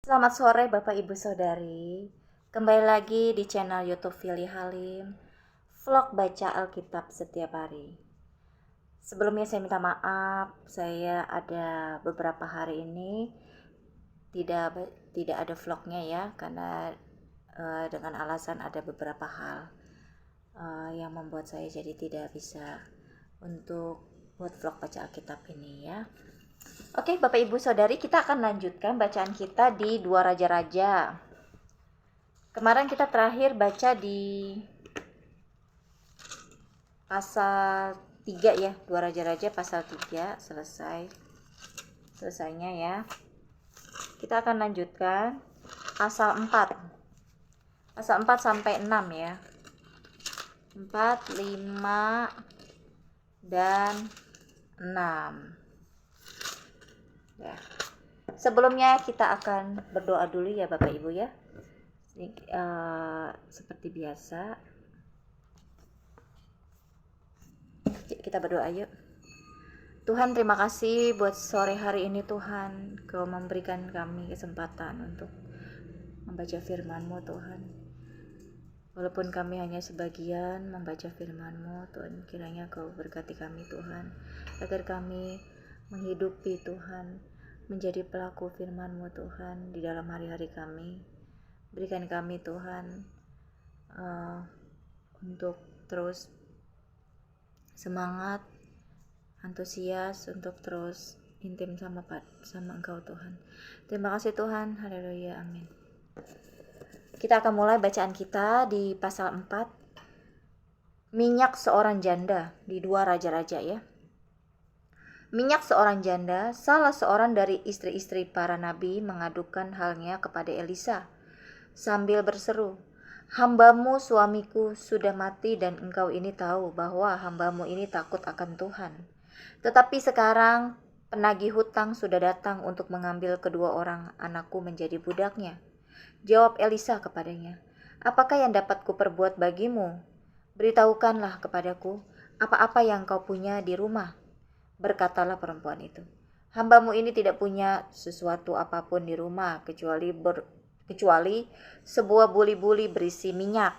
Selamat sore Bapak Ibu Saudari. Kembali lagi di channel YouTube Fili Halim, vlog baca Alkitab setiap hari. Sebelumnya saya minta maaf, saya ada beberapa hari ini tidak ada vlognya ya, karena dengan alasan ada beberapa hal yang membuat saya jadi tidak bisa untuk buat vlog baca Alkitab ini ya. Oke, Bapak Ibu Saudari, kita akan lanjutkan bacaan kita di 2 Raja-Raja. Kemarin kita terakhir baca di pasal 3 ya, 2 Raja-Raja pasal 3 selesainya ya. Kita akan lanjutkan pasal 4. Pasal 4 sampai 6 ya. 4, 5 dan 6. Ya. Sebelumnya kita akan berdoa dulu ya Bapak Ibu ya. Seperti biasa kita berdoa yuk. Tuhan, terima kasih buat sore hari ini Tuhan, Kau memberikan kami kesempatan untuk membaca firman-Mu Tuhan. Walaupun kami hanya sebagian membaca firman-Mu Tuhan, kiranya Kau berkati kami Tuhan, agar kami menghidupi Tuhan, menjadi pelaku firman-Mu Tuhan di dalam hari-hari kami. Berikan kami Tuhan untuk terus semangat, antusias untuk terus intim sama Engkau Tuhan. Terima kasih Tuhan. Haleluya. Amin. Kita akan mulai bacaan kita di pasal 4. Minyak seorang janda di 2 Raja-Raja ya. Minyak seorang janda, salah seorang dari istri-istri para nabi mengadukan halnya kepada Elisa sambil berseru, "Hambamu suamiku sudah mati dan engkau ini tahu bahwa hambamu ini takut akan Tuhan. Tetapi sekarang penagih hutang sudah datang untuk mengambil kedua orang anakku menjadi budaknya." Jawab Elisa kepadanya, "Apakah yang dapat kuperbuat bagimu? Beritahukanlah kepadaku apa-apa yang kau punya di rumah." Berkatalah perempuan itu, "Hambamu ini tidak punya sesuatu apapun di rumah kecuali sebuah buli-buli berisi minyak."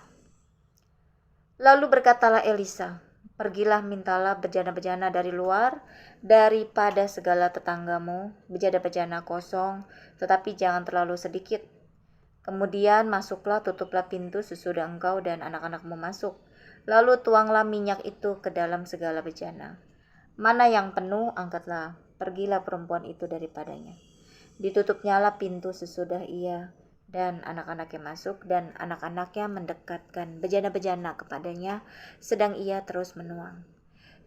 Lalu berkatalah Elisa, "Pergilah mintalah bejana-bejana dari luar, daripada segala tetanggamu, bejana-bejana kosong, tetapi jangan terlalu sedikit. Kemudian masuklah, tutuplah pintu sesudah engkau dan anak-anakmu masuk. Lalu tuanglah minyak itu ke dalam segala bejana. Mana yang penuh, angkatlah. Pergilah perempuan itu daripadanya. Ditutupnyalah pintu sesudah ia dan anak-anaknya masuk, dan anak-anaknya mendekatkan bejana-bejana kepadanya, sedang ia terus menuang.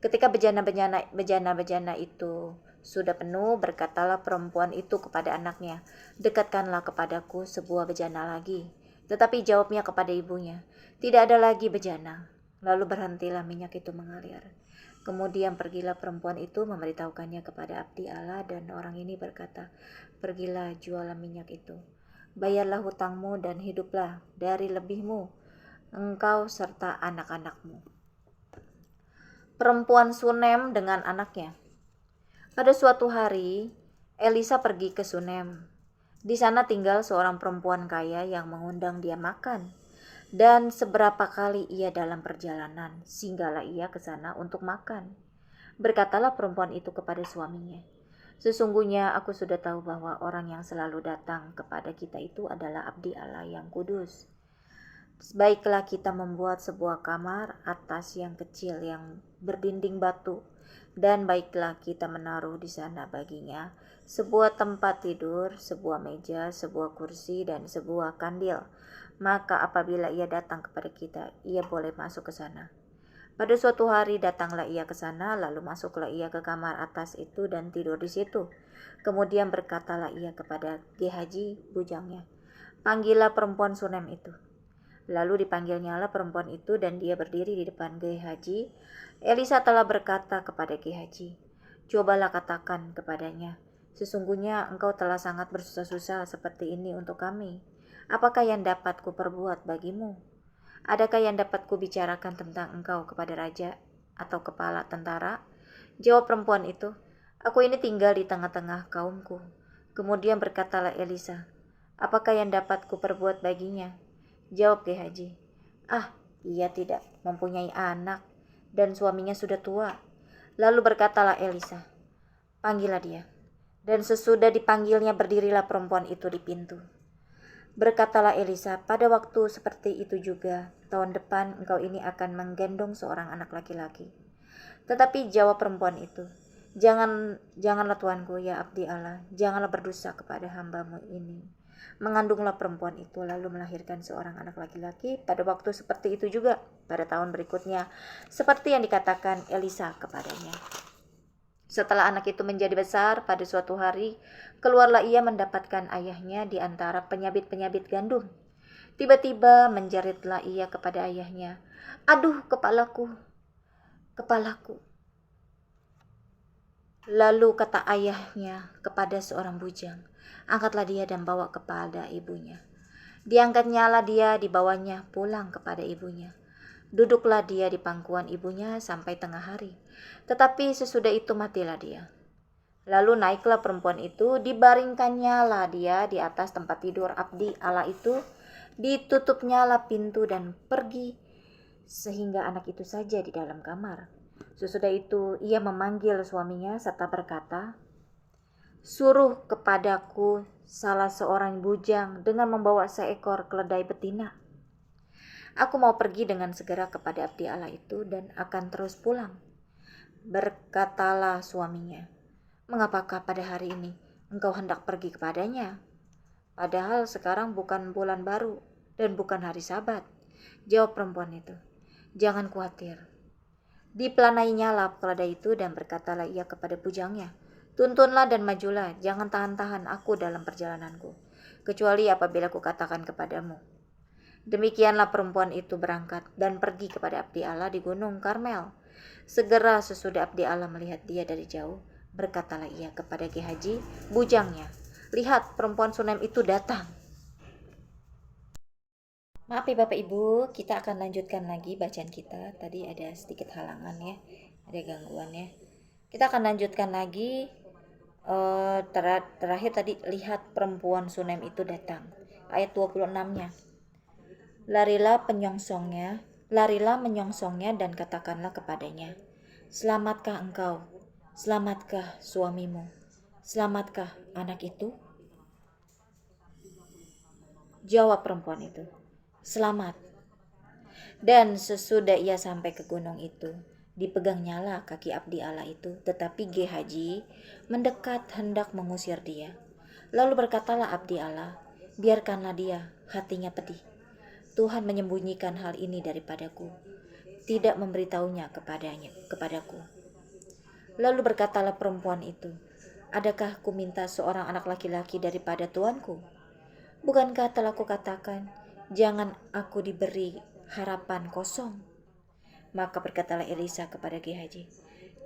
Ketika bejana-bejana itu sudah penuh, berkatalah perempuan itu kepada anaknya, "Dekatkanlah kepadaku sebuah bejana lagi." Tetapi jawabnya kepada ibunya, "Tidak ada lagi bejana." Lalu berhentilah minyak itu mengalir. Kemudian pergilah perempuan itu memberitahukannya kepada abdi Allah, dan orang ini berkata, "Pergilah, jualah minyak itu. Bayarlah hutangmu dan hiduplah dari lebihmu, engkau serta anak-anakmu." Perempuan Sunem dengan anaknya. Pada suatu hari, Elisa pergi ke Sunem. Di sana tinggal seorang perempuan kaya yang mengundang dia makan. Dan seberapa kali ia dalam perjalanan, singgahlah ia ke sana untuk makan. Berkatalah perempuan itu kepada suaminya, "Sesungguhnya aku sudah tahu bahwa orang yang selalu datang kepada kita itu adalah abdi Allah yang kudus. Baiklah kita membuat sebuah kamar atas yang kecil yang berdinding batu, dan baiklah kita menaruh di sana baginya sebuah tempat tidur, sebuah meja, sebuah kursi, dan sebuah kandil. Maka apabila ia datang kepada kita, ia boleh masuk ke sana." Pada suatu hari datanglah ia ke sana, lalu masuklah ia ke kamar atas itu dan tidur di situ. Kemudian berkatalah ia kepada Gehazi bujangnya, "Panggillah perempuan Sunem itu." Lalu dipanggilnyalah perempuan itu, dan dia berdiri di depan Gehazi. Elisa telah berkata kepada Gehazi, "Cobalah katakan kepadanya, sesungguhnya engkau telah sangat bersusah-susah seperti ini untuk kami. Apakah yang dapat kuperbuat bagimu? Adakah yang dapat kubicarakan tentang engkau kepada raja atau kepala tentara?" Jawab perempuan itu, "Aku ini tinggal di tengah-tengah kaumku." Kemudian berkatalah Elisa, Apakah yang dapat kuperbuat baginya? Jawab Gehazi. Ah, ia tidak mempunyai anak dan suaminya sudah tua. Lalu berkatalah Elisa, panggillah dia. Dan sesudah dipanggilnya berdirilah perempuan itu di pintu. Berkatalah Elisa, pada waktu seperti itu juga, tahun depan engkau ini akan menggendong seorang anak laki-laki. Tetapi jawab perempuan itu, janganlah tuanku ya abdi Allah, janganlah berdosa kepada hambamu ini. Mengandunglah perempuan itu lalu melahirkan seorang anak laki-laki pada waktu seperti itu juga pada tahun berikutnya, seperti yang dikatakan Elisa kepadanya. Setelah anak itu menjadi besar, pada suatu hari, keluarlah ia mendapatkan ayahnya di antara penyabit-penyabit gandum. Tiba-tiba menjeritlah ia kepada ayahnya, aduh kepalaku, kepalaku. Lalu kata ayahnya kepada seorang bujang, angkatlah dia dan bawa kepada ibunya. Diangkatnyalah dia, dibawanya pulang kepada ibunya. Duduklah dia di pangkuan ibunya sampai tengah hari. Tetapi sesudah itu matilah dia. Lalu naiklah perempuan itu, dibaringkannya lah dia di atas tempat tidur abdi Allah itu, ditutupnyalah pintu dan pergi, sehingga anak itu saja di dalam kamar. Sesudah itu ia memanggil suaminya serta berkata, suruh kepadaku salah seorang bujang dengan membawa seekor keledai betina. Aku mau pergi dengan segera kepada abdi Allah itu dan akan terus pulang. Berkatalah suaminya, mengapakah pada hari ini engkau hendak pergi kepadanya? Padahal sekarang bukan bulan baru dan bukan hari Sabat. Jawab perempuan itu, jangan khawatir. Dipelanainya lah keledai itu dan berkatalah ia kepada bujangnya, tuntunlah dan majulah, jangan tahan-tahan aku dalam perjalananku, kecuali apabila kukatakan kepadamu. Demikianlah perempuan itu berangkat dan pergi kepada abdi Allah di gunung Karmel. Segera sesudah abdi Allah melihat dia dari jauh, berkatalah ia kepada Gehazi, bujangnya, lihat perempuan Sunem itu datang. Maaf ya Bapak Ibu, kita akan lanjutkan lagi bacaan kita. Tadi ada sedikit halangan ya, ada gangguan ya. Kita akan lanjutkan lagi. Terakhir tadi, lihat perempuan Sunem itu datang. Ayat 26-nya. Larilah menyongsongnya dan katakanlah kepadanya, selamatkah engkau? Selamatkah suamimu? Selamatkah anak itu? Jawab perempuan itu, selamat. Dan sesudah ia sampai ke gunung itu, dipegangnyalah kaki abdi Allah itu, tetapi Gehazi mendekat hendak mengusir dia. Lalu berkatalah abdi Allah, biarkanlah dia, hatinya pedih. Tuhan menyembunyikan hal ini daripadaku, tidak memberitahunya kepadaku. Lalu berkatalah perempuan itu, adakah ku minta seorang anak laki-laki daripada tuanku? Bukankah telah kukatakan, jangan aku diberi harapan kosong? Maka berkatalah Elisa kepada Gehazi,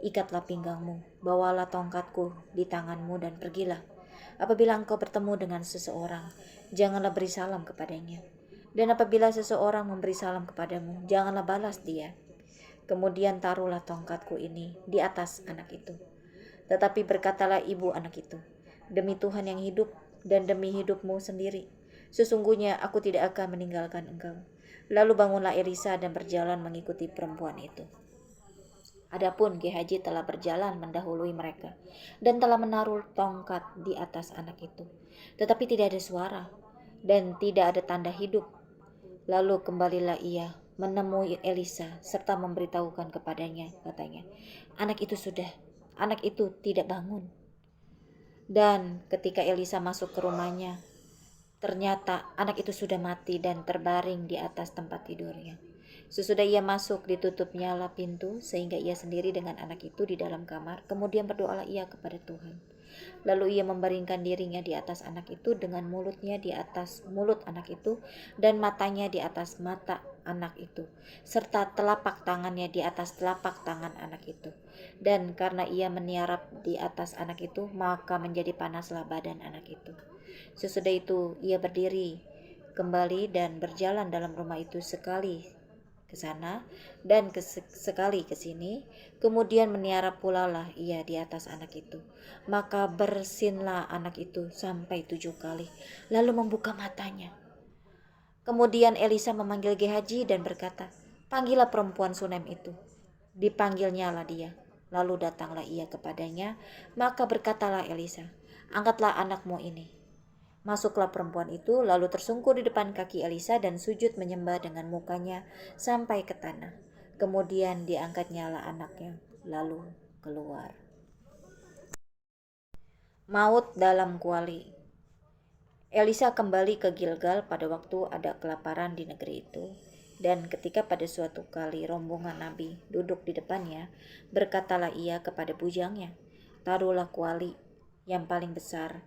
ikatlah pinggangmu, bawalah tongkatku di tanganmu dan pergilah. Apabila engkau bertemu dengan seseorang, janganlah beri salam kepadanya. Dan apabila seseorang memberi salam kepadamu, janganlah balas dia. Kemudian taruhlah tongkatku ini di atas anak itu. Tetapi berkatalah ibu anak itu, demi Tuhan yang hidup dan demi hidupmu sendiri, sesungguhnya aku tidak akan meninggalkan engkau. Lalu bangunlah Elisa dan berjalan mengikuti perempuan itu. Adapun Gehazi telah berjalan mendahului mereka dan telah menaruh tongkat di atas anak itu. Tetapi tidak ada suara dan tidak ada tanda hidup. Lalu kembalilah ia menemui Elisa serta memberitahukan kepadanya, katanya, anak itu tidak bangun. Dan ketika Elisa masuk ke rumahnya, ternyata anak itu sudah mati dan terbaring di atas tempat tidurnya. Sesudah ia masuk, ditutupnyalah pintu sehingga ia sendiri dengan anak itu di dalam kamar. Kemudian berdoalah ia kepada Tuhan. Lalu ia membaringkan dirinya di atas anak itu dengan mulutnya di atas mulut anak itu dan matanya di atas mata anak itu, serta telapak tangannya di atas telapak tangan anak itu. Dan karena ia meniarap di atas anak itu, maka menjadi panaslah badan anak itu. Sesudah itu ia berdiri kembali dan berjalan dalam rumah itu sekali ke sana dan sekali ke sini. Kemudian meniara pula lah ia di atas anak itu. Maka bersinlah anak itu sampai 7 kali, lalu membuka matanya. Kemudian Elisa memanggil Gehazi dan berkata, "Panggillah perempuan Sunem itu." Dipanggilnyalah dia. Lalu datanglah ia kepadanya, maka berkatalah Elisa, "Angkatlah anakmu ini." Masuklah perempuan itu, lalu tersungkur di depan kaki Elisa dan sujud menyembah dengan mukanya sampai ke tanah. Kemudian diangkatnyalah anaknya, lalu keluar. Maut dalam kuali. Elisa kembali ke Gilgal pada waktu ada kelaparan di negeri itu. Dan ketika pada suatu kali rombongan nabi duduk di depannya, berkatalah ia kepada bujangnya, "Taruhlah kuali yang paling besar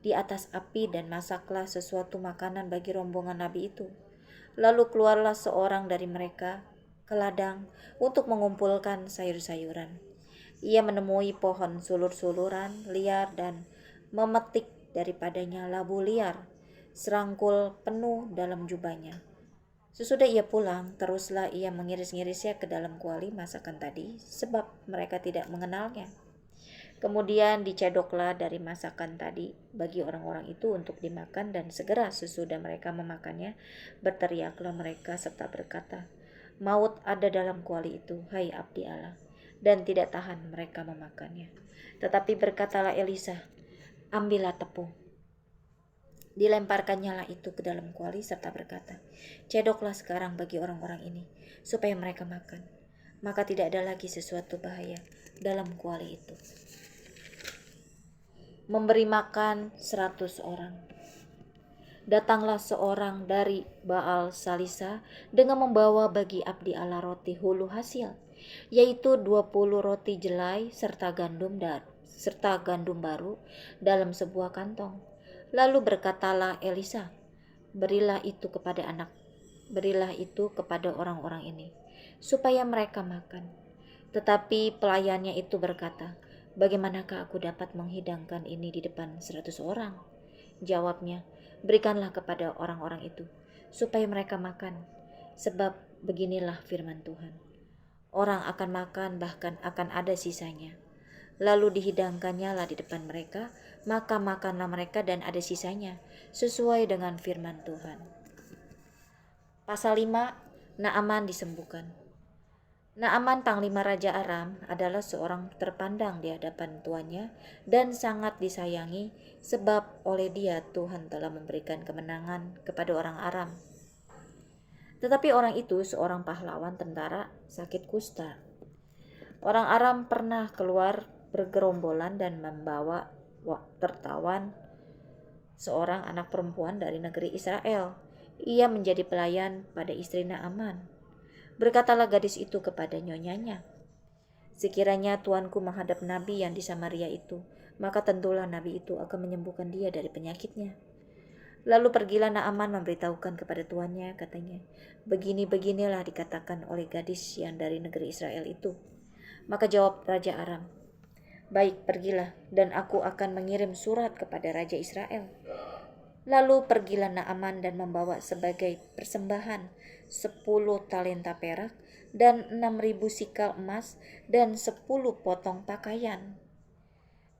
di atas api dan masaklah sesuatu makanan bagi rombongan nabi itu." Lalu keluarlah seorang dari mereka ke ladang untuk mengumpulkan sayur-sayuran. Ia menemui pohon sulur-suluran liar dan memetik daripadanya labu liar, serangkul penuh dalam jubahnya. Sesudah ia pulang, teruslah ia mengiris-ngirisnya ke dalam kuali masakan tadi, sebab mereka tidak mengenalnya. Kemudian dicedoklah dari masakan tadi bagi orang-orang itu untuk dimakan, dan segera sesudah mereka memakannya, berteriaklah mereka serta berkata, "Maut ada dalam kuali itu, hai abdi Allah." Dan tidak tahan mereka memakannya. Tetapi berkatalah Elisa, "Ambillah tepung." Dilemparkannya lah itu ke dalam kuali serta berkata, "Cedoklah sekarang bagi orang-orang ini, supaya mereka makan. Maka tidak ada lagi sesuatu bahaya dalam kuali itu." Memberi makan 100 orang. Datanglah seorang dari Baal Salisa dengan membawa bagi abdi Allah roti hulu hasil, yaitu 20 roti jelai serta gandum baru dalam sebuah kantong. Lalu berkatalah Elisa, berilah itu kepada orang-orang ini, supaya mereka makan." Tetapi pelayannya itu berkata, "Bagaimanakah aku dapat menghidangkan ini di depan 100 orang?" Jawabnya, "Berikanlah kepada orang-orang itu, supaya mereka makan. Sebab beginilah firman Tuhan, orang akan makan, bahkan akan ada sisanya." Lalu dihidangkannya lah di depan mereka, maka makanlah mereka dan ada sisanya, sesuai dengan firman Tuhan. Pasal 5, Naaman disembuhkan. Naaman panglima Raja Aram adalah seorang terpandang di hadapan tuannya dan sangat disayangi, sebab oleh dia Tuhan telah memberikan kemenangan kepada orang Aram. Tetapi orang itu seorang pahlawan tentara sakit kusta. Orang Aram pernah keluar bergerombolan dan membawa tertawan seorang anak perempuan dari negeri Israel. Ia menjadi pelayan pada istri Naaman. Berkatalah gadis itu kepada nyonyanya, "Sekiranya tuanku menghadap nabi yang di Samaria itu, maka tentulah nabi itu akan menyembuhkan dia dari penyakitnya." Lalu pergilah Naaman memberitahukan kepada tuannya, katanya, "Begini-beginilah dikatakan oleh gadis yang dari negeri Israel itu." Maka jawab Raja Aram, "Baik, pergilah, dan aku akan mengirim surat kepada Raja Israel." Lalu pergilah Naaman dan membawa sebagai persembahan 10 talenta perak dan 6.000 sikal emas dan 10 potong pakaian.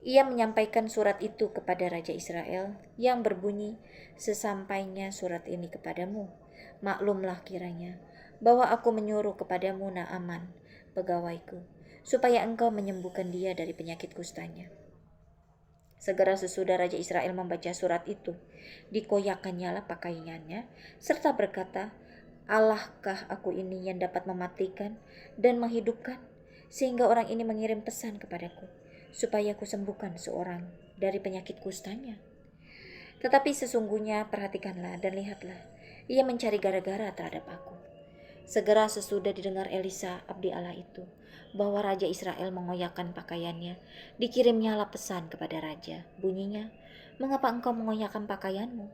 Ia menyampaikan surat itu kepada Raja Israel yang berbunyi, "Sesampainya surat ini kepadamu, maklumlah kiranya bahwa aku menyuruh kepadamu Naaman, pegawaiku, supaya engkau menyembuhkan dia dari penyakit kustanya." Segera sesudah Raja Israel membaca surat itu, dikoyakkannyalah pakaiannya, serta berkata, "Allahkah aku ini yang dapat mematikan dan menghidupkan, sehingga orang ini mengirim pesan kepadaku, supaya aku sembuhkan seorang dari penyakit kustanya? Tetapi sesungguhnya perhatikanlah dan lihatlah, ia mencari gara-gara terhadap aku." Segera sesudah didengar Elisa abdi Allah itu bahwa Raja Israel mengoyakkan pakaiannya, dikirimnyalah pesan kepada raja, bunyinya, "Mengapa engkau mengoyakkan pakaianmu?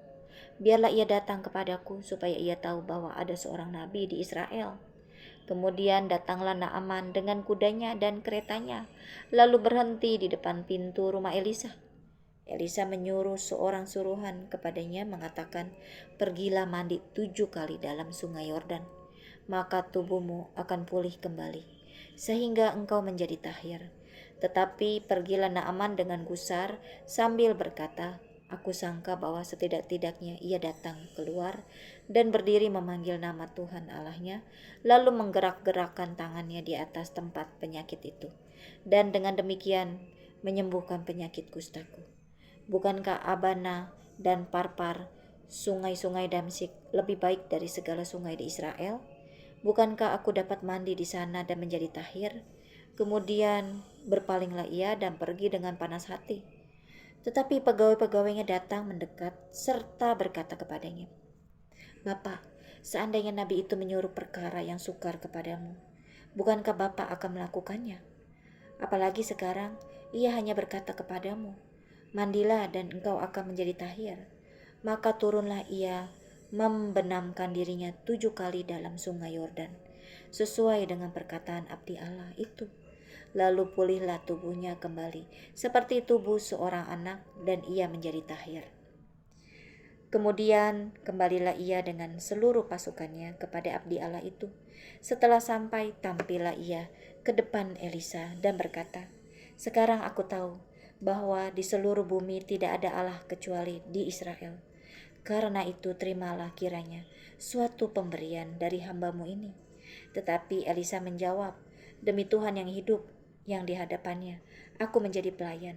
Biarlah ia datang kepadaku, supaya ia tahu bahwa ada seorang nabi di Israel." Kemudian datanglah Naaman dengan kudanya dan keretanya, lalu berhenti di depan pintu rumah Elisa. Elisa menyuruh seorang suruhan kepadanya mengatakan, "Pergilah mandi 7 kali dalam sungai Yordan." maka tubuhmu akan pulih kembali, sehingga engkau menjadi tahir. Tetapi pergilah Naaman dengan gusar sambil berkata, aku sangka bahwa setidak-tidaknya ia datang keluar dan berdiri memanggil nama Tuhan Allahnya, lalu menggerak-gerakkan tangannya di atas tempat penyakit itu, dan dengan demikian menyembuhkan penyakit kustaku. Bukankah Abana dan Parpar, sungai-sungai Damsyik, lebih baik dari segala sungai di Israel? Bukankah aku dapat mandi di sana dan menjadi tahir? Kemudian berpalinglah ia dan pergi dengan panas hati. Tetapi pegawai-pegawainya datang mendekat serta berkata kepadanya, Bapak, seandainya Nabi itu menyuruh perkara yang sukar kepadamu, bukankah Bapak akan melakukannya? Apalagi sekarang ia hanya berkata kepadamu, mandilah dan engkau akan menjadi tahir. Maka turunlah ia membenamkan dirinya 7 kali dalam sungai Yordan, sesuai dengan perkataan abdi Allah itu. Lalu pulihlah tubuhnya kembali, seperti tubuh seorang anak, dan ia menjadi tahir. Kemudian kembalilah ia dengan seluruh pasukannya kepada abdi Allah itu. Setelah sampai, tampillah ia ke depan Elisa dan berkata, sekarang aku tahu bahwa di seluruh bumi tidak ada Allah kecuali di Israel. Karena itu terimalah kiranya suatu pemberian dari hambamu ini. Tetapi Elisa menjawab, demi Tuhan yang hidup, yang di hadapannya aku menjadi pelayan,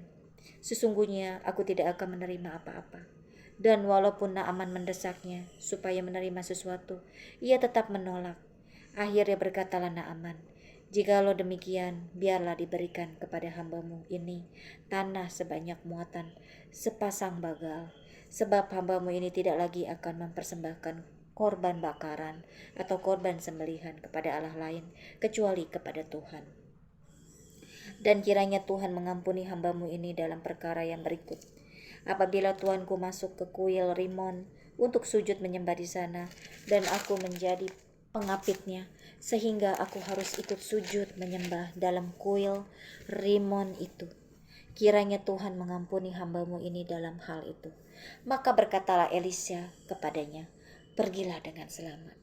sesungguhnya aku tidak akan menerima apa-apa. Dan walaupun Naaman mendesaknya supaya menerima sesuatu, ia tetap menolak. Akhirnya berkatalah Naaman, jikalau demikian, biarlah diberikan kepada hambamu ini tanah sebanyak muatan sepasang bagal, sebab hambamu ini tidak lagi akan mempersembahkan korban bakaran atau korban sembelihan kepada Allah lain kecuali kepada Tuhan. Dan kiranya Tuhan mengampuni hambamu ini dalam perkara yang berikut. Apabila tuanku masuk ke kuil Rimon untuk sujud menyembah di sana, dan aku menjadi pengapitnya, sehingga aku harus ikut sujud menyembah dalam kuil Rimon itu, kiranya Tuhan mengampuni hambamu ini dalam hal itu. Maka berkatalah Elisa kepadanya, pergilah dengan selamat.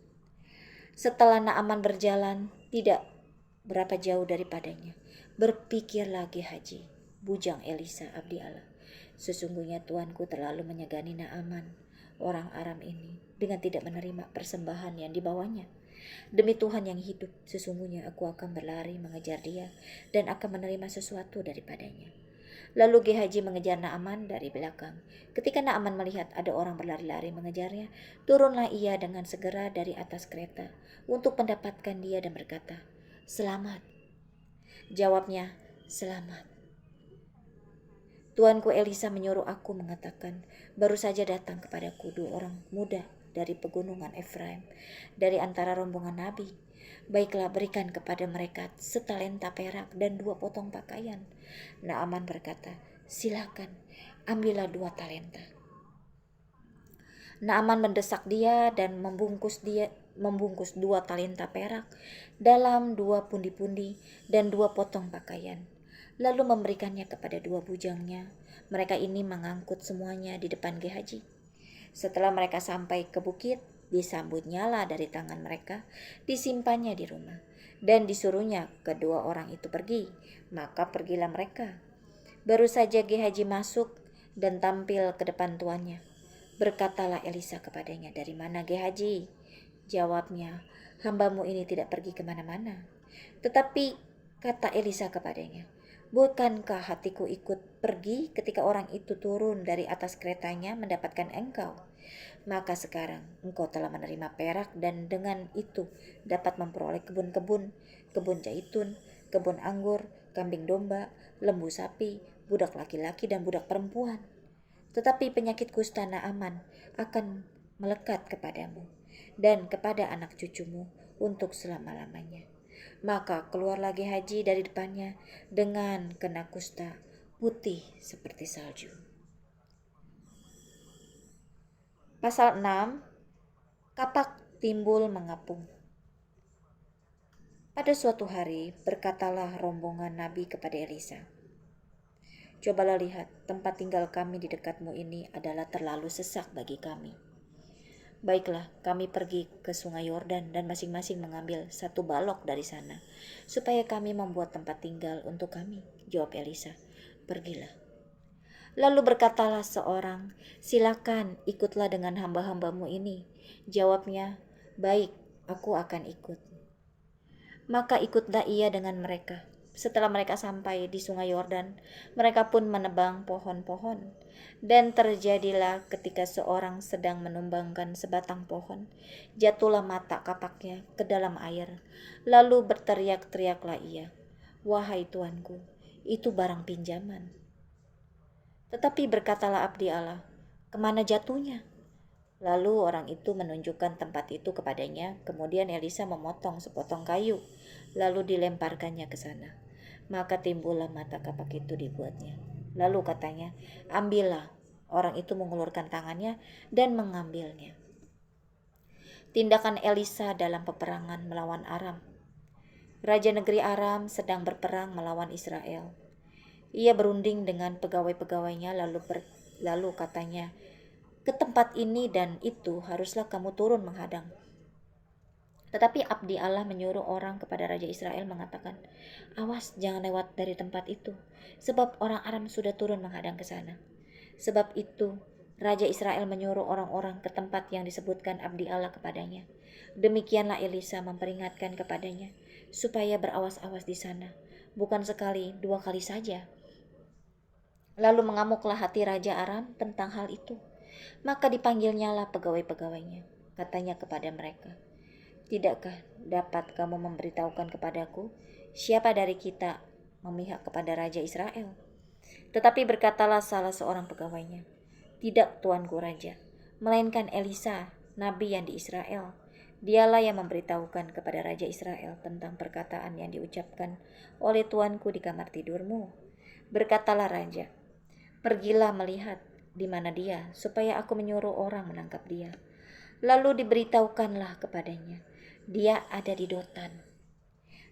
Setelah Naaman berjalan tidak berapa jauh daripadanya, berpikirlah Gehazi, bujang Elisa abdi Allah, sesungguhnya tuanku terlalu menyegani Naaman orang Aram ini dengan tidak menerima persembahan yang dibawanya. Demi Tuhan yang hidup, sesungguhnya aku akan berlari mengejar dia dan akan menerima sesuatu daripadanya. Lalu Gehazi mengejar Naaman dari belakang. Ketika Naaman melihat ada orang berlari-lari mengejarnya, turunlah ia dengan segera dari atas kereta untuk mendapatkan dia dan berkata, selamat. Jawabnya, selamat. Tuanku Elisa menyuruh aku mengatakan, baru saja datang kepadaku 2 orang muda dari pegunungan Efraim, dari antara rombongan Nabi. Baiklah, berikan kepada mereka setalenta perak dan 2 potong pakaian. Naaman berkata, silakan, ambillah 2 talenta. Naaman mendesak dia dan membungkus 2 talenta perak dalam 2 pundi-pundi dan 2 potong pakaian, lalu memberikannya kepada 2 bujangnya. Mereka ini mengangkut semuanya di depan Gehazi. Setelah mereka sampai ke bukit, disambutnya lah dari tangan mereka, disimpannya di rumah, dan disuruhnya kedua orang itu pergi. Maka pergilah mereka. Baru saja Gehazi masuk dan tampil ke depan tuannya, berkatalah Elisa kepadanya, dari mana Gehazi? Jawabnya, hambamu ini tidak pergi kemana-mana. Tetapi kata Elisa kepadanya, bukankah hatiku ikut pergi ketika orang itu turun dari atas keretanya mendapatkan engkau? Maka sekarang engkau telah menerima perak dan dengan itu dapat memperoleh kebun-kebun, kebun zaitun, kebun anggur, kambing domba, lembu sapi, budak laki-laki dan budak perempuan. Tetapi penyakit kusta Naaman akan melekat kepadamu dan kepada anak cucumu untuk selama-lamanya. Maka keluarlah Gehazi dari depannya dengan kena kusta putih seperti salju. Pasal 6, kapak timbul mengapung. Pada suatu hari berkatalah rombongan Nabi kepada Elisa, cobalah lihat, tempat tinggal kami di dekatmu ini adalah terlalu sesak bagi kami. Baiklah, kami pergi ke sungai Yordan dan masing-masing mengambil 1 balok dari sana, supaya kami membuat tempat tinggal untuk kami. Jawab Elisa, pergilah. Lalu berkatalah seorang, silakan ikutlah dengan hamba-hambamu ini. Jawabnya, baik, aku akan ikut. Maka ikutlah ia dengan mereka. Setelah mereka sampai di sungai Yordan, mereka pun menebang pohon-pohon. Dan terjadilah ketika seorang sedang menumbangkan sebatang pohon, jatuhlah mata kapaknya ke dalam air. Lalu berteriak-teriaklah ia, wahai tuanku, itu barang pinjaman. Tetapi berkatalah abdi Allah, kemana jatuhnya? Lalu orang itu menunjukkan tempat itu kepadanya. Kemudian Elisa memotong sepotong kayu, lalu dilemparkannya ke sana. Maka timbullah mata kapak itu dibuatnya. Lalu katanya, ambillah. Orang itu mengulurkan tangannya dan mengambilnya. Tindakan Elisa dalam peperangan melawan Aram. Raja negeri Aram sedang berperang melawan Israel. Ia berunding dengan pegawai-pegawainya lalu katanya, ke tempat ini dan itu haruslah kamu turun menghadang. Tetapi abdi Allah menyuruh orang kepada Raja Israel mengatakan, awas jangan lewat dari tempat itu, sebab orang Aram sudah turun menghadang ke sana. Sebab itu Raja Israel menyuruh orang-orang ke tempat yang disebutkan abdi Allah kepadanya. Demikianlah Elisa memperingatkan kepadanya, supaya berawas-awas di sana, bukan sekali, 2 kali saja. Lalu mengamuklah hati Raja Aram tentang hal itu. Maka dipanggilnyalah pegawai-pegawainya. Katanya kepada mereka, tidakkah dapat kamu memberitahukan kepadaku siapa dari kita memihak kepada Raja Israel? Tetapi berkatalah salah seorang pegawainya, tidak tuanku Raja, melainkan Elisa, nabi yang di Israel. Dialah yang memberitahukan kepada Raja Israel tentang perkataan yang diucapkan oleh tuanku di kamar tidurmu. Berkatalah Raja, pergilah melihat di mana dia, supaya aku menyuruh orang menangkap dia. Lalu diberitahukanlah kepadanya, dia ada di Dotan.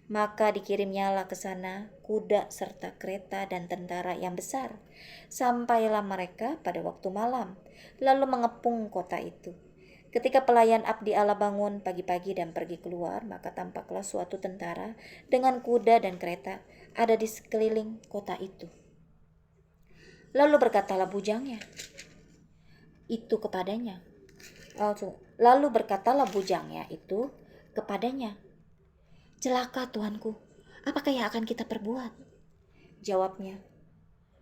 Maka dikirimnyalah ke sana kuda serta kereta dan tentara yang besar. Sampailah mereka pada waktu malam, lalu mengepung kota itu. Ketika pelayan abdi Allah bangun pagi-pagi dan pergi keluar, maka tampaklah suatu tentara dengan kuda dan kereta ada di sekeliling kota itu. Lalu berkatalah bujangnya itu kepadanya. Lalu berkatalah bujangnya itu kepadanya, celaka tuanku, apakah yang akan kita perbuat? Jawabnya,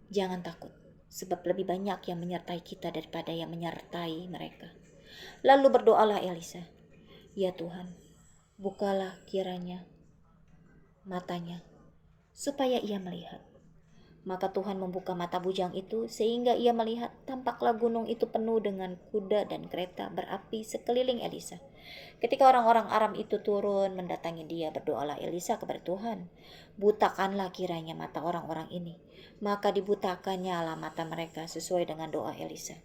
jangan takut, sebab lebih banyak yang menyertai kita daripada yang menyertai mereka. Lalu berdoalah Elisa, ya Tuhan, bukalah kiranya matanya, supaya ia melihat. Maka Tuhan membuka mata bujang itu sehingga ia melihat, tampaklah gunung itu penuh dengan kuda dan kereta berapi sekeliling Elisa. Ketika orang-orang Aram itu turun mendatangi dia, berdoalah Elisa kepada Tuhan, butakanlah kiranya mata orang-orang ini. Maka dibutakannya lah mata mereka sesuai dengan doa Elisa.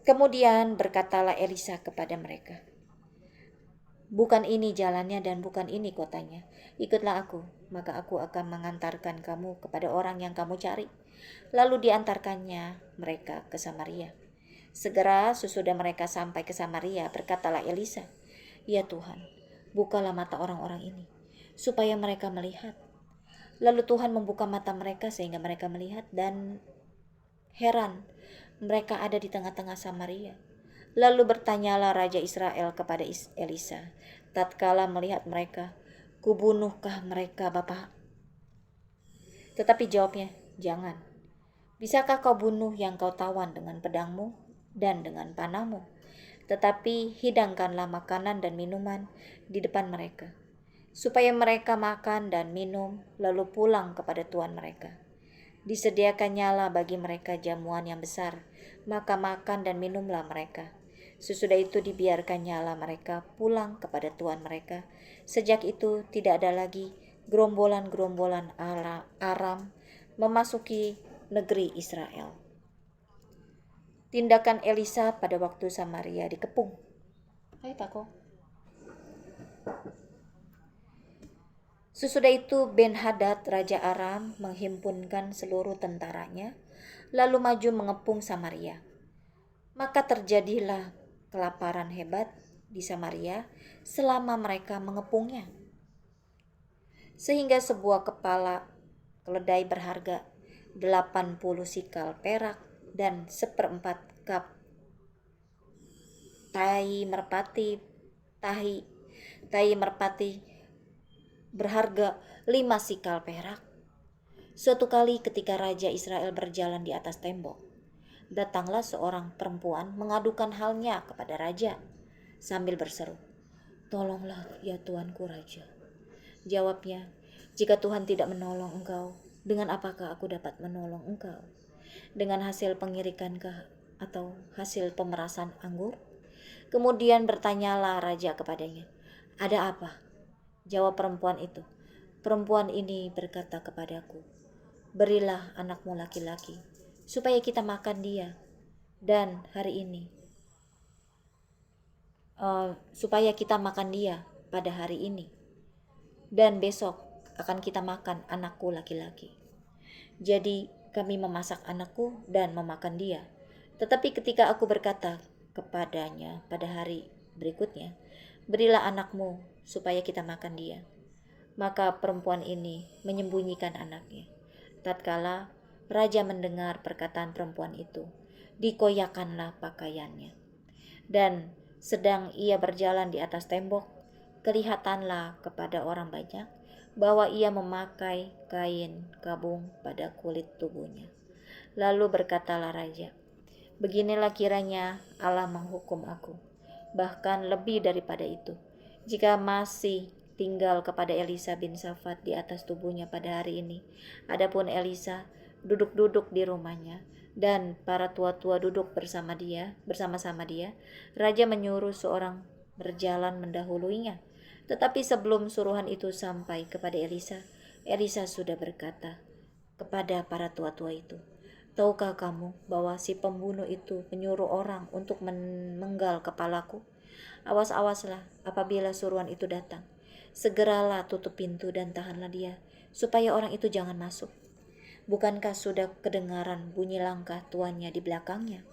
Kemudian berkatalah Elisa kepada mereka, bukan ini jalannya dan bukan ini kotanya. Ikutlah aku, maka aku akan mengantarkan kamu kepada orang yang kamu cari. Lalu diantarkannya mereka ke Samaria. Segera sesudah mereka sampai ke Samaria, berkatalah Elisa, ya Tuhan, bukalah mata orang-orang ini, supaya mereka melihat. Lalu Tuhan membuka mata mereka sehingga mereka melihat, dan heran, mereka ada di tengah-tengah Samaria. Lalu bertanyalah Raja Israel kepada Elisa, tatkala melihat mereka, kubunuhkah mereka Bapa? Tetapi jawabnya, jangan. Bisakah kau bunuh yang kau tawan dengan pedangmu dan dengan panahmu? Tetapi hidangkanlah makanan dan minuman di depan mereka, supaya mereka makan dan minum, lalu pulang kepada tuan mereka. Disediakannyalah bagi mereka jamuan yang besar, maka makan dan minumlah mereka. Sesudah itu dibiarkannyalah mereka pulang kepada tuan mereka. Sejak itu tidak ada lagi gerombolan-gerombolan Aram memasuki negeri Israel. Tindakan Elisa pada waktu Samaria dikepung. Hai Tako. Sesudah itu Ben-Hadad Raja Aram menghimpunkan seluruh tentaranya, lalu maju mengepung Samaria. Maka terjadilah kelaparan hebat di Samaria selama mereka mengepungnya. Sehingga sebuah kepala keledai berharga 80 sikal perak dan 1/4 kap tahi merpati berharga 5 sikal perak. Suatu kali ketika Raja Israel berjalan di atas tembok, datanglah seorang perempuan mengadukan halnya kepada raja sambil berseru, "Tolonglah ya Tuanku Raja." Jawabnya, "Jika Tuhan tidak menolong engkau, dengan apakah aku dapat menolong engkau? Dengan hasil pengirikankah atau hasil pemerasan anggur?" Kemudian bertanyalah raja kepadanya, "Ada apa?" Jawab perempuan itu, "Perempuan ini berkata kepadaku, 'Berilah anakmu laki-laki, supaya kita makan dia, dan hari ini, supaya kita makan dia pada hari ini, dan besok akan kita makan anakku laki-laki.' Jadi kami memasak anakku dan memakan dia. Tetapi ketika aku berkata kepadanya pada hari berikutnya, 'Berilah anakmu supaya kita makan dia,' maka perempuan ini menyembunyikan anaknya. Tatkala raja mendengar perkataan perempuan itu, dikoyakkanlah pakaiannya. Dan sedang ia berjalan di atas tembok, kelihatanlah kepada orang banyak bahwa ia memakai kain kabung pada kulit tubuhnya. Lalu berkatalah raja, 'Beginilah kiranya Allah menghukum aku, bahkan lebih daripada itu, jika masih tinggal kepada Elisa bin Safat di atas tubuhnya pada hari ini. Adapun Elisa duduk-duduk di rumahnya, dan para tua-tua duduk bersama-sama dia. Raja menyuruh seorang berjalan mendahuluinya. Tetapi sebelum suruhan itu sampai kepada Elisa, Elisa sudah berkata kepada para tua-tua itu, 'Tahukah kamu bahwa si pembunuh itu menyuruh orang untuk memenggal kepalaku? Awas-awaslah apabila suruhan itu datang. Segeralah tutup pintu dan tahanlah dia, supaya orang itu jangan masuk. Bukankah sudah kedengaran bunyi langkah tuannya di belakangnya?'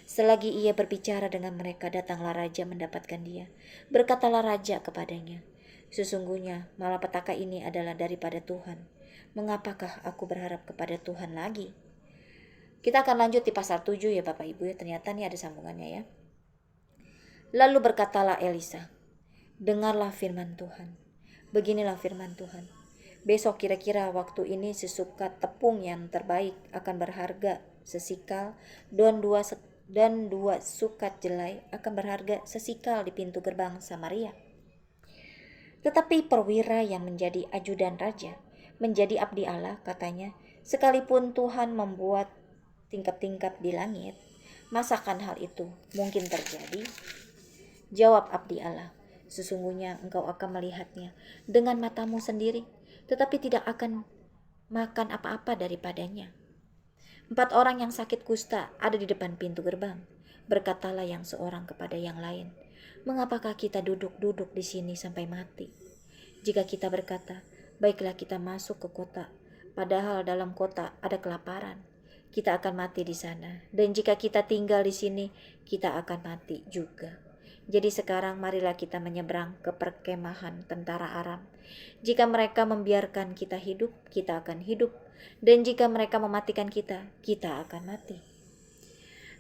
Selagi ia berbicara dengan mereka, datanglah raja mendapatkan dia. Berkatalah raja kepadanya, 'Sesungguhnya malapetaka ini adalah daripada Tuhan. Mengapakah aku berharap kepada Tuhan lagi?'" Kita akan lanjut di pasal 7 ya Bapak Ibu ya. Ternyata ini ada sambungannya ya. Lalu berkatalah Elisa, "Dengarlah firman Tuhan. Beginilah firman Tuhan. Besok kira-kira waktu ini sesukat tepung yang terbaik akan berharga sesikal, dan dua sukat jelai akan berharga sesikal di pintu gerbang Samaria." Tetapi perwira yang menjadi ajudan raja, menjadi abdi Allah, katanya, "Sekalipun Tuhan membuat tingkap-tingkap di langit, masakan hal itu mungkin terjadi?" Jawab abdi Allah, "Sesungguhnya engkau akan melihatnya dengan matamu sendiri, tetapi tidak akan makan apa-apa daripadanya." 4 orang yang sakit kusta ada di depan pintu gerbang. Berkatalah yang seorang kepada yang lain, "Mengapakah kita duduk-duduk di sini sampai mati? Jika kita berkata, 'Baiklah kita masuk ke kota,' padahal dalam kota ada kelaparan, kita akan mati di sana. Dan jika kita tinggal di sini, kita akan mati juga. Jadi sekarang marilah kita menyeberang ke perkemahan tentara Aram. Jika mereka membiarkan kita hidup, kita akan hidup. Dan jika mereka mematikan kita, kita akan mati."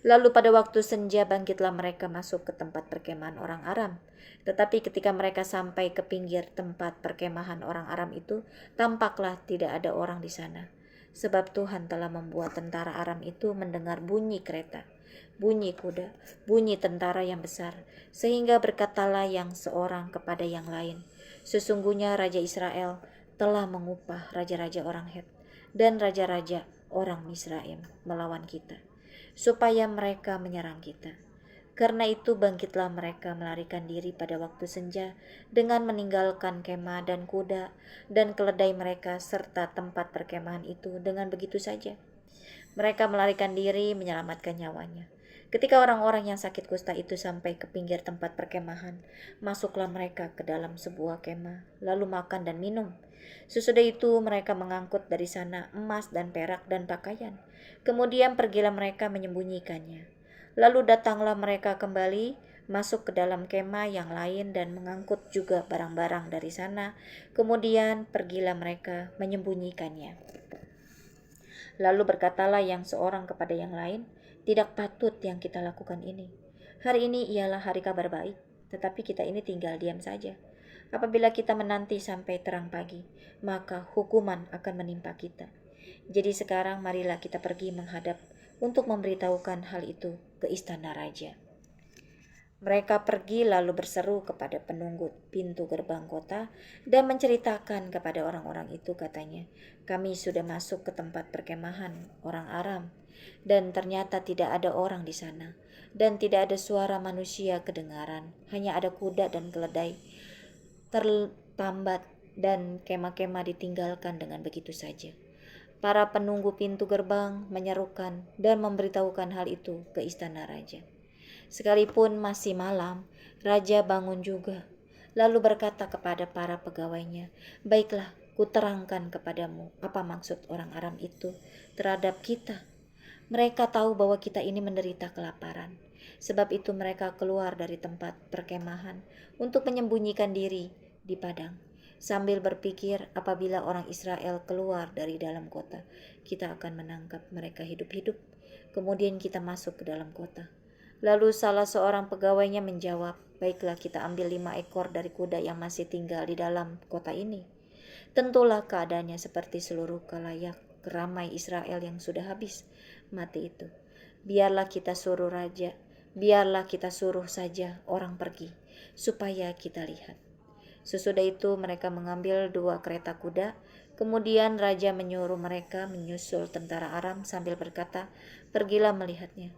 Lalu pada waktu senja bangkitlah mereka masuk ke tempat perkemahan orang Aram. Tetapi ketika mereka sampai ke pinggir tempat perkemahan orang Aram itu, tampaklah tidak ada orang di sana. Sebab Tuhan telah membuat tentara Aram itu mendengar bunyi kereta, bunyi kuda, bunyi tentara yang besar, sehingga berkatalah yang seorang kepada yang lain, "Sesungguhnya Raja Israel telah mengupah raja-raja orang Het dan raja-raja orang Misraim melawan kita, supaya mereka menyerang kita. Karena itu bangkitlah mereka melarikan diri pada waktu senja dengan meninggalkan kemah dan kuda dan keledai mereka serta tempat perkemahan itu dengan begitu saja. Mereka melarikan diri menyelamatkan nyawanya. Ketika orang-orang yang sakit kusta itu sampai ke pinggir tempat perkemahan, masuklah mereka ke dalam sebuah kemah, lalu makan dan minum. Sesudah itu mereka mengangkut dari sana emas dan perak dan pakaian. Kemudian pergilah mereka menyembunyikannya. Lalu datanglah mereka kembali, masuk ke dalam kemah yang lain dan mengangkut juga barang-barang dari sana. Kemudian pergilah mereka menyembunyikannya. Lalu berkatalah yang seorang kepada yang lain, tidak patut yang kita lakukan ini. Hari ini ialah hari kabar baik, tetapi kita ini tinggal diam saja. Apabila kita menanti sampai terang pagi, maka hukuman akan menimpa kita. Jadi sekarang marilah kita pergi menghadap untuk memberitahukan hal itu ke istana raja. Mereka pergi lalu berseru kepada penunggu pintu gerbang kota dan menceritakan kepada orang-orang itu, katanya, kami sudah masuk ke tempat perkemahan orang Aram dan ternyata tidak ada orang di sana dan tidak ada suara manusia kedengaran, hanya ada kuda dan keledai tertambat dan kemah-kemah ditinggalkan dengan begitu saja. Para penunggu pintu gerbang menyerukan dan memberitahukan hal itu ke istana raja. Sekalipun masih malam, raja bangun juga, lalu berkata kepada para pegawainya, baiklah, kuterangkan kepadamu apa maksud orang Aram itu terhadap kita. Mereka tahu bahwa kita ini menderita kelaparan. Sebab itu mereka keluar dari tempat perkemahan untuk menyembunyikan diri di padang, sambil berpikir apabila orang Israel keluar dari dalam kota, kita akan menangkap mereka hidup-hidup. Kemudian kita masuk ke dalam kota. Lalu salah seorang pegawainya menjawab, baiklah, kita ambil 5 ekor dari kuda yang masih tinggal di dalam kota ini. Tentulah keadaannya seperti seluruh kalayak ramai Israel yang sudah habis mati itu. Biarlah kita suruh saja orang pergi, supaya kita lihat. Sesudah itu mereka mengambil 2 kereta kuda. Kemudian raja menyuruh mereka menyusul tentara Aram sambil berkata, pergilah melihatnya.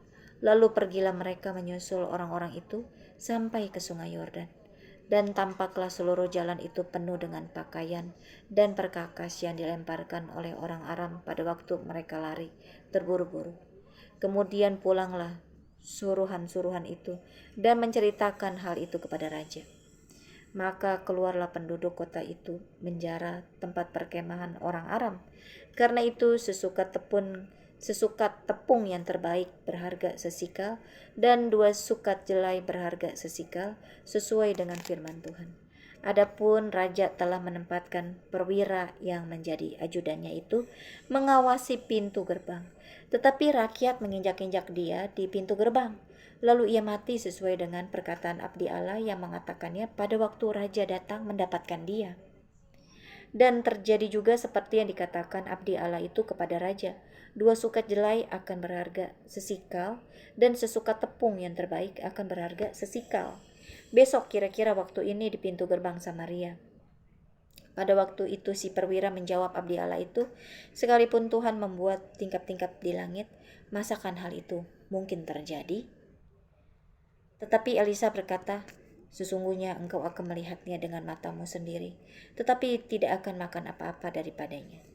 Lalu pergilah mereka menyusul orang-orang itu sampai ke sungai Yordan. Dan tampaklah seluruh jalan itu penuh dengan pakaian dan perkakas yang dilemparkan oleh orang Aram pada waktu mereka lari terburu-buru. Kemudian pulanglah suruhan-suruhan itu dan menceritakan hal itu kepada raja. Maka keluarlah penduduk kota itu menjara tempat perkemahan orang Aram. Karena itu sesukat tepung yang terbaik berharga sesikal dan 2 sukat jelai berharga sesikal, sesuai dengan firman Tuhan. Adapun raja telah menempatkan perwira yang menjadi ajudannya itu mengawasi pintu gerbang, tetapi rakyat menginjak-injak dia di pintu gerbang. Lalu ia mati sesuai dengan perkataan abdi Allah yang mengatakannya pada waktu raja datang mendapatkan dia. Dan terjadi juga seperti yang dikatakan abdi Allah itu kepada raja, 2 sukat jelai akan berharga sesikal dan sesukat tepung yang terbaik akan berharga sesikal. Besok kira-kira waktu ini di pintu gerbang Samaria. Pada waktu itu si perwira menjawab abdi Allah itu, sekalipun Tuhan membuat tingkap-tingkap di langit, masakan hal itu mungkin terjadi? Tetapi Elisa berkata, sesungguhnya engkau akan melihatnya dengan matamu sendiri, tetapi tidak akan makan apa-apa daripadanya.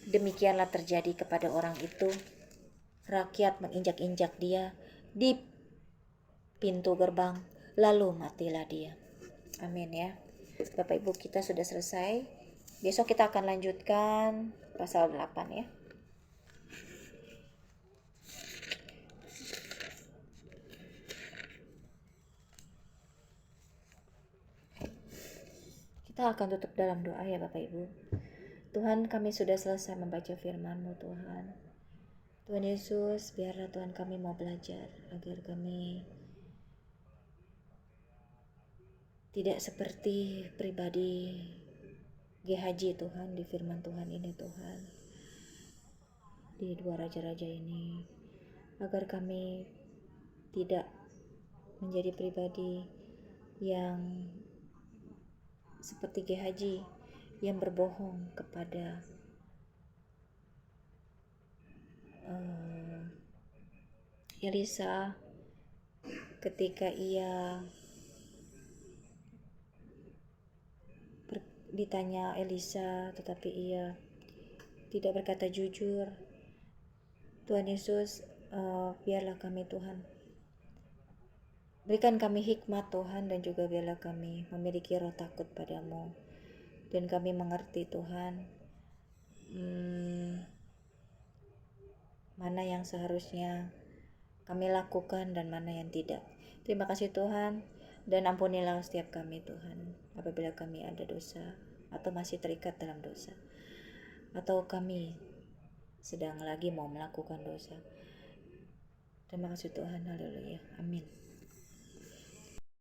Demikianlah terjadi kepada orang itu. Rakyat menginjak-injak dia di pintu gerbang, lalu matilah dia. Amin ya. Bapak Ibu, kita sudah selesai. Besok kita akan lanjutkan pasal 8 ya. Kita akan tutup dalam doa ya Bapak Ibu. Tuhan, kami sudah selesai membaca firman-Mu Tuhan. Tuhan Yesus, biarlah Tuhan kami mau belajar agar kami tidak seperti pribadi GHJ Tuhan di firman Tuhan ini Tuhan. Di 2 raja-raja ini. Agar kami tidak menjadi pribadi yang seperti GHJ yang berbohong kepada Elisa ketika ia ditanya Elisa tetapi ia tidak berkata jujur. Tuhan Yesus, biarlah kami Tuhan, berikan kami hikmat Tuhan, dan juga biarlah kami memiliki roh takut padamu, dan kami mengerti Tuhan mana yang seharusnya kami lakukan dan mana yang tidak. Terima kasih Tuhan, dan ampunilah setiap kami Tuhan, apabila kami ada dosa atau masih terikat dalam dosa, atau kami sedang lagi mau melakukan dosa. Terima kasih Tuhan, haleluya, amin.